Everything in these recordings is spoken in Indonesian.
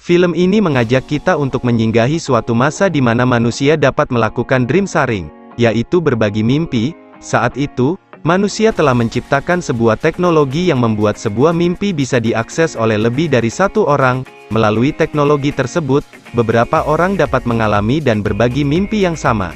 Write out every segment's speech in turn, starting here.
Film ini mengajak kita untuk menyinggahi suatu masa di mana manusia dapat melakukan dream sharing, yaitu berbagi mimpi. Saat itu, manusia telah menciptakan sebuah teknologi yang membuat sebuah mimpi bisa diakses oleh lebih dari satu orang. Melalui teknologi tersebut, beberapa orang dapat mengalami dan berbagi mimpi yang sama.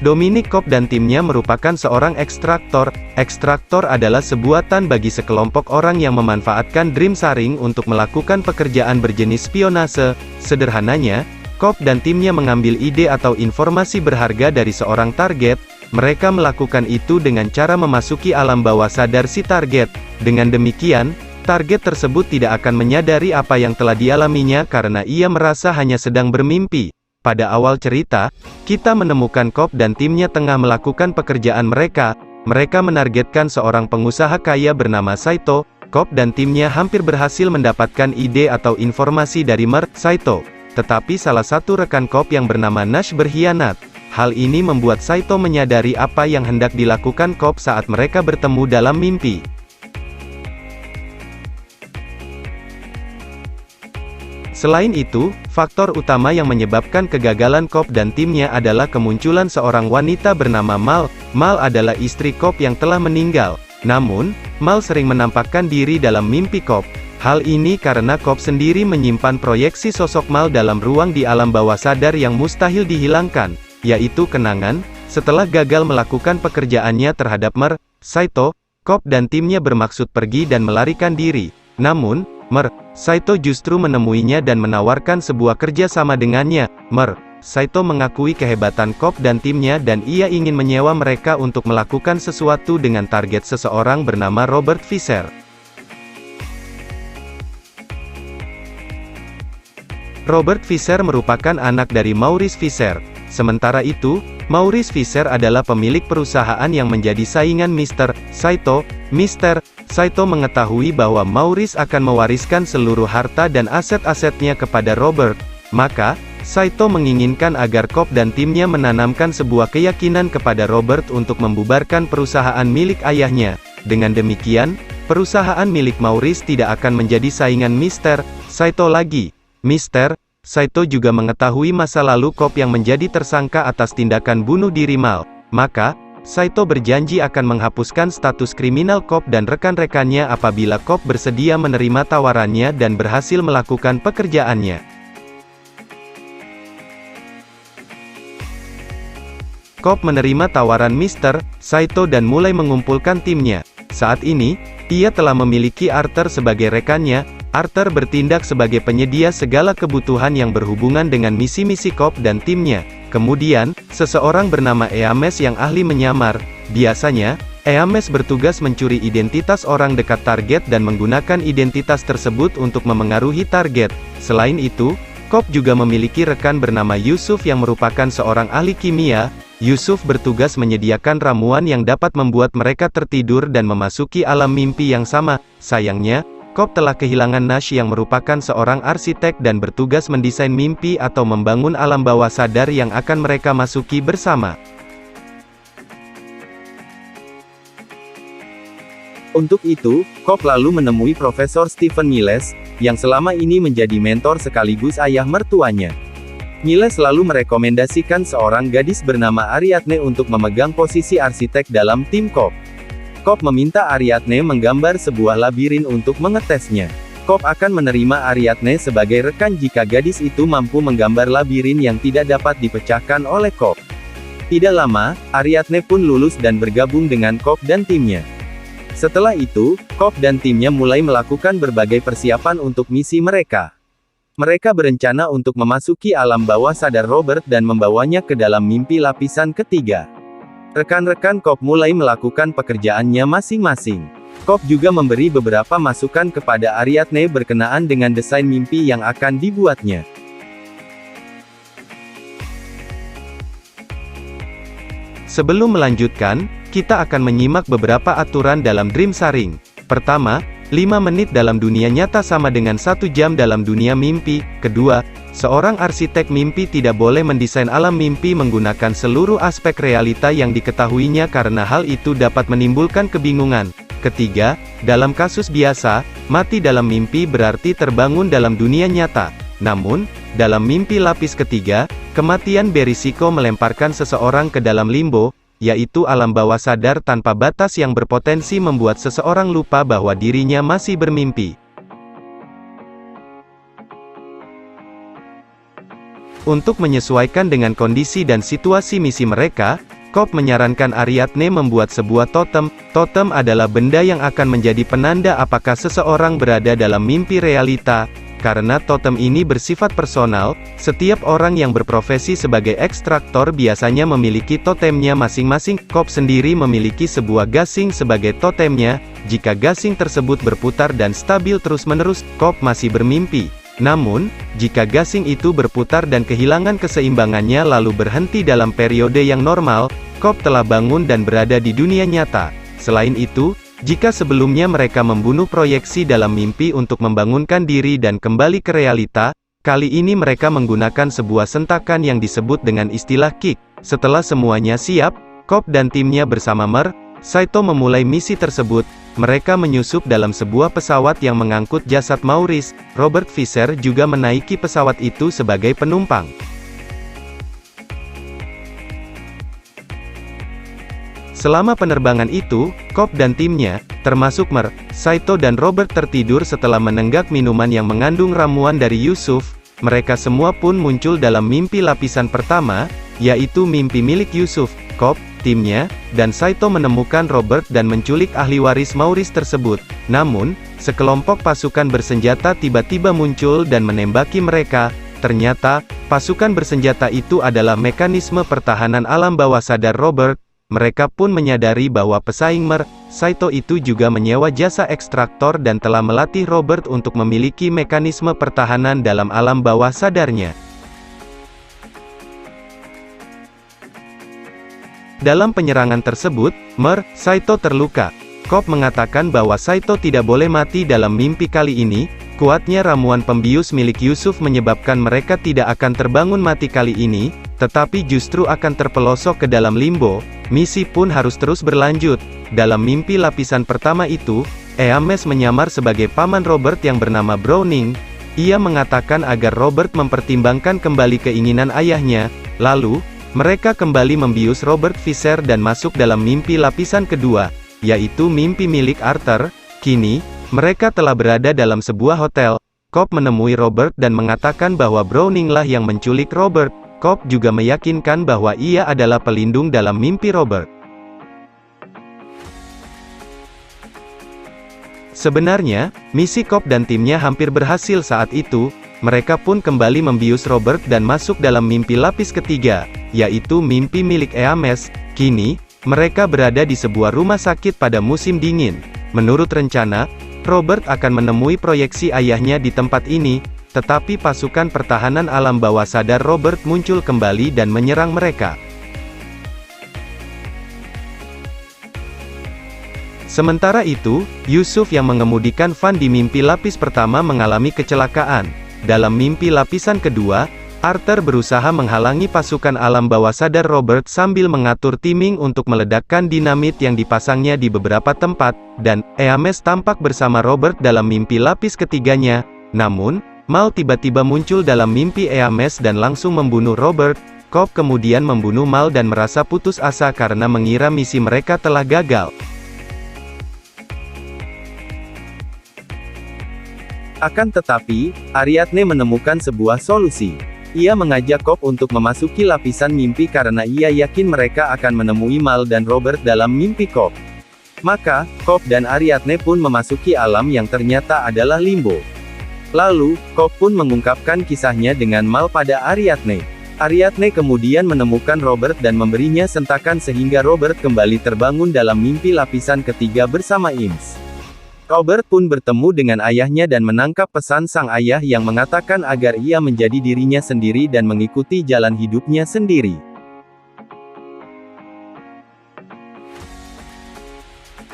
Dominic Cobb dan timnya merupakan seorang ekstraktor. Ekstraktor adalah sebutan bagi sekelompok orang yang memanfaatkan dream sharing untuk melakukan pekerjaan berjenis spionase. Sederhananya, Cobb dan timnya mengambil ide atau informasi berharga dari seorang target. Mereka melakukan itu dengan cara memasuki alam bawah sadar si target. Dengan demikian, target tersebut tidak akan menyadari apa yang telah dialaminya karena ia merasa hanya sedang bermimpi. Pada awal cerita, kita menemukan Cobb dan timnya tengah melakukan pekerjaan mereka. Mereka menargetkan seorang pengusaha kaya bernama Saito. Cobb dan timnya hampir berhasil mendapatkan ide atau informasi dari Saito. Tetapi salah satu rekan Cobb yang bernama Nash berkhianat. Hal ini membuat Saito menyadari apa yang hendak dilakukan Cobb saat mereka bertemu dalam mimpi. Selain itu, faktor utama yang menyebabkan kegagalan Cobb dan timnya adalah kemunculan seorang wanita bernama Mal. Mal adalah istri Cobb yang telah meninggal. Namun, Mal sering menampakkan diri dalam mimpi Cobb. Hal ini karena Cobb sendiri menyimpan proyeksi sosok Mal dalam ruang di alam bawah sadar yang mustahil dihilangkan, yaitu kenangan. Setelah gagal melakukan pekerjaannya terhadap Saito, Cobb dan timnya bermaksud pergi dan melarikan diri. Namun, Saito justru menemuinya dan menawarkan sebuah kerjasama dengannya. Saito mengakui kehebatan Cobb dan timnya dan ia ingin menyewa mereka untuk melakukan sesuatu dengan target seseorang bernama Robert Fisher. Robert Fisher merupakan anak dari Maurice Fisher. Sementara itu, Maurice Fisher adalah pemilik perusahaan yang menjadi saingan Mr. Saito. Mr. Saito mengetahui bahwa Maurice akan mewariskan seluruh harta dan aset-asetnya kepada Robert. Maka, Saito menginginkan agar Cobb dan timnya menanamkan sebuah keyakinan kepada Robert untuk membubarkan perusahaan milik ayahnya. Dengan demikian, perusahaan milik Maurice tidak akan menjadi saingan Mr. Saito lagi. Mr. Saito juga mengetahui masa lalu Cobb yang menjadi tersangka atas tindakan bunuh diri Mal. Maka, Saito berjanji akan menghapuskan status kriminal Cobb dan rekan-rekannya apabila Cobb bersedia menerima tawarannya dan berhasil melakukan pekerjaannya. Cobb menerima tawaran Mr. Saito dan mulai mengumpulkan timnya. Saat ini, ia telah memiliki Arthur sebagai rekannya. Arthur bertindak sebagai penyedia segala kebutuhan yang berhubungan dengan misi-misi Cobb dan timnya. Kemudian, seseorang bernama Eames yang ahli menyamar. Biasanya, Eames bertugas mencuri identitas orang dekat target dan menggunakan identitas tersebut untuk memengaruhi target. Selain itu, Cobb juga memiliki rekan bernama Yusuf yang merupakan seorang ahli kimia. Yusuf bertugas menyediakan ramuan yang dapat membuat mereka tertidur dan memasuki alam mimpi yang sama. Sayangnya, Cobb telah kehilangan Nash yang merupakan seorang arsitek dan bertugas mendesain mimpi atau membangun alam bawah sadar yang akan mereka masuki bersama. Untuk itu, Cobb lalu menemui Profesor Stephen Miles, yang selama ini menjadi mentor sekaligus ayah mertuanya. Miles lalu merekomendasikan seorang gadis bernama Ariadne untuk memegang posisi arsitek dalam tim Cobb. Cobb meminta Ariadne menggambar sebuah labirin untuk mengetesnya. Cobb akan menerima Ariadne sebagai rekan jika gadis itu mampu menggambar labirin yang tidak dapat dipecahkan oleh Cobb. Tidak lama, Ariadne pun lulus dan bergabung dengan Cobb dan timnya. Setelah itu, Cobb dan timnya mulai melakukan berbagai persiapan untuk misi mereka. Mereka berencana untuk memasuki alam bawah sadar Robert dan membawanya ke dalam mimpi lapisan ketiga. Rekan-rekan Cobb mulai melakukan pekerjaannya masing-masing. Cobb juga memberi beberapa masukan kepada Ariadne berkenaan dengan desain mimpi yang akan dibuatnya. Sebelum melanjutkan, kita akan menyimak beberapa aturan dalam dream sharing. Pertama, 5 menit dalam dunia nyata sama dengan 1 jam dalam dunia mimpi. Kedua, seorang arsitek mimpi tidak boleh mendesain alam mimpi menggunakan seluruh aspek realita yang diketahuinya karena hal itu dapat menimbulkan kebingungan. Ketiga, dalam kasus biasa, mati dalam mimpi berarti terbangun dalam dunia nyata. Namun, dalam mimpi lapis ketiga, kematian berisiko melemparkan seseorang ke dalam limbo, yaitu alam bawah sadar tanpa batas yang berpotensi membuat seseorang lupa bahwa dirinya masih bermimpi. Untuk menyesuaikan dengan kondisi dan situasi misi mereka, Cobb menyarankan Ariadne membuat sebuah totem. Totem adalah benda yang akan menjadi penanda apakah seseorang berada dalam mimpi realita. Karena totem ini bersifat personal, setiap orang yang berprofesi sebagai ekstraktor biasanya memiliki totemnya masing-masing. Cobb sendiri memiliki sebuah gasing sebagai totemnya. Jika gasing tersebut berputar dan stabil terus-menerus, Cobb masih bermimpi. Namun, jika gasing itu berputar dan kehilangan keseimbangannya lalu berhenti dalam periode yang normal, Cobb telah bangun dan berada di dunia nyata. Selain itu, jika sebelumnya mereka membunuh proyeksi dalam mimpi untuk membangunkan diri dan kembali ke realita, kali ini mereka menggunakan sebuah sentakan yang disebut dengan istilah kick. Setelah semuanya siap, Cobb dan timnya bersama Mer, Saito memulai misi tersebut. Mereka menyusup dalam sebuah pesawat yang mengangkut jasad Maurice. Robert Fisher juga menaiki pesawat itu sebagai penumpang. Selama penerbangan itu, Cobb dan timnya, termasuk Mer, Saito dan Robert tertidur setelah menenggak minuman yang mengandung ramuan dari Yusuf. Mereka semua pun muncul dalam mimpi lapisan pertama, yaitu mimpi milik Yusuf. Cobb, timnya, dan Saito menemukan Robert dan menculik ahli waris Maurice tersebut. Namun, sekelompok pasukan bersenjata tiba-tiba muncul dan menembaki mereka. Ternyata, pasukan bersenjata itu adalah mekanisme pertahanan alam bawah sadar Robert. Mereka pun menyadari bahwa pesaing Mer, Saito itu juga menyewa jasa ekstraktor dan telah melatih Robert untuk memiliki mekanisme pertahanan dalam alam bawah sadarnya. Dalam penyerangan tersebut, Mer, Saito terluka. Cobb mengatakan bahwa Saito tidak boleh mati dalam mimpi kali ini. Kuatnya ramuan pembius milik Yusuf menyebabkan mereka tidak akan terbangun mati kali ini, tetapi justru akan terpelosok ke dalam limbo. Misi pun harus terus berlanjut. Dalam mimpi lapisan pertama itu, Eames menyamar sebagai paman Robert yang bernama Browning. Ia mengatakan agar Robert mempertimbangkan kembali keinginan ayahnya. Lalu, mereka kembali membius Robert Fisher dan masuk dalam mimpi lapisan kedua, yaitu mimpi milik Arthur. Kini, mereka telah berada dalam sebuah hotel. Cobb menemui Robert dan mengatakan bahwa Browning lah yang menculik Robert. Cobb juga meyakinkan bahwa ia adalah pelindung dalam mimpi Robert. Sebenarnya, misi Cobb dan timnya hampir berhasil saat itu. Mereka pun kembali membius Robert dan masuk dalam mimpi lapis ketiga, yaitu mimpi milik Eames. Kini, mereka berada di sebuah rumah sakit pada musim dingin. Menurut rencana, Robert akan menemui proyeksi ayahnya di tempat ini, tetapi pasukan pertahanan alam bawah sadar Robert muncul kembali dan menyerang mereka. Sementara itu, Yusuf yang mengemudikan van di mimpi lapis pertama mengalami kecelakaan. Dalam mimpi lapisan kedua, Arthur berusaha menghalangi pasukan alam bawah sadar Robert sambil mengatur timing untuk meledakkan dinamit yang dipasangnya di beberapa tempat, dan Eames tampak bersama Robert dalam mimpi lapis ketiganya. Namun, Mal tiba-tiba muncul dalam mimpi Eames dan langsung membunuh Robert. Cobb kemudian membunuh Mal dan merasa putus asa karena mengira misi mereka telah gagal. Akan tetapi, Ariadne menemukan sebuah solusi. Ia mengajak Cobb untuk memasuki lapisan mimpi karena ia yakin mereka akan menemui Mal dan Robert dalam mimpi Cobb. Maka, Cobb dan Ariadne pun memasuki alam yang ternyata adalah limbo. Lalu, Cobb pun mengungkapkan kisahnya dengan Mal pada Ariadne. Ariadne kemudian menemukan Robert dan memberinya sentakan sehingga Robert kembali terbangun dalam mimpi lapisan ketiga bersama Eames. Robert pun bertemu dengan ayahnya dan menangkap pesan sang ayah yang mengatakan agar ia menjadi dirinya sendiri dan mengikuti jalan hidupnya sendiri.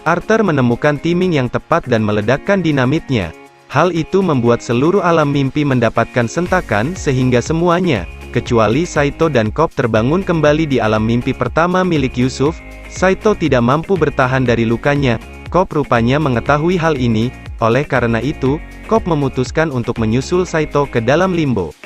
Arthur menemukan timing yang tepat dan meledakkan dinamitnya. Hal itu membuat seluruh alam mimpi mendapatkan sentakan sehingga semuanya, kecuali Saito dan Cobb terbangun kembali di alam mimpi pertama milik Yusuf. Saito tidak mampu bertahan dari lukanya. Cobb rupanya mengetahui hal ini, oleh karena itu, Cobb memutuskan untuk menyusul Saito ke dalam limbo.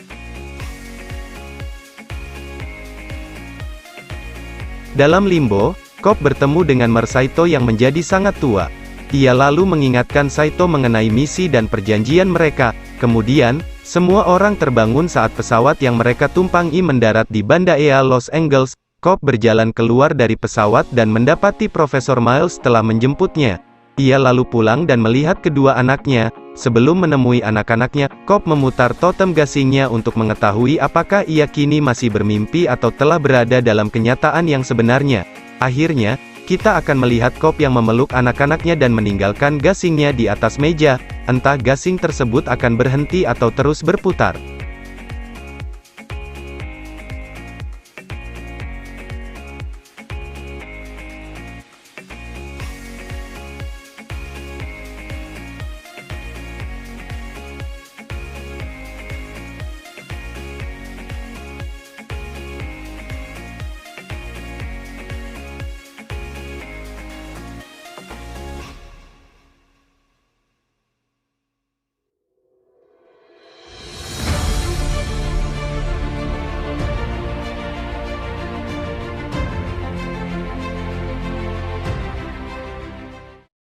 Dalam limbo, Cobb bertemu dengan Saito yang menjadi sangat tua. Ia lalu mengingatkan Saito mengenai misi dan perjanjian mereka. Kemudian, semua orang terbangun saat pesawat yang mereka tumpangi mendarat di Bandara Los Angeles. Cobb berjalan keluar dari pesawat dan mendapati Profesor Miles telah menjemputnya. Ia lalu pulang dan melihat kedua anaknya. Sebelum menemui anak-anaknya, Cobb memutar totem gasingnya untuk mengetahui apakah ia kini masih bermimpi atau telah berada dalam kenyataan yang sebenarnya. Akhirnya, kita akan melihat Cobb yang memeluk anak-anaknya dan meninggalkan gasingnya di atas meja. Entah gasing tersebut akan berhenti atau terus berputar.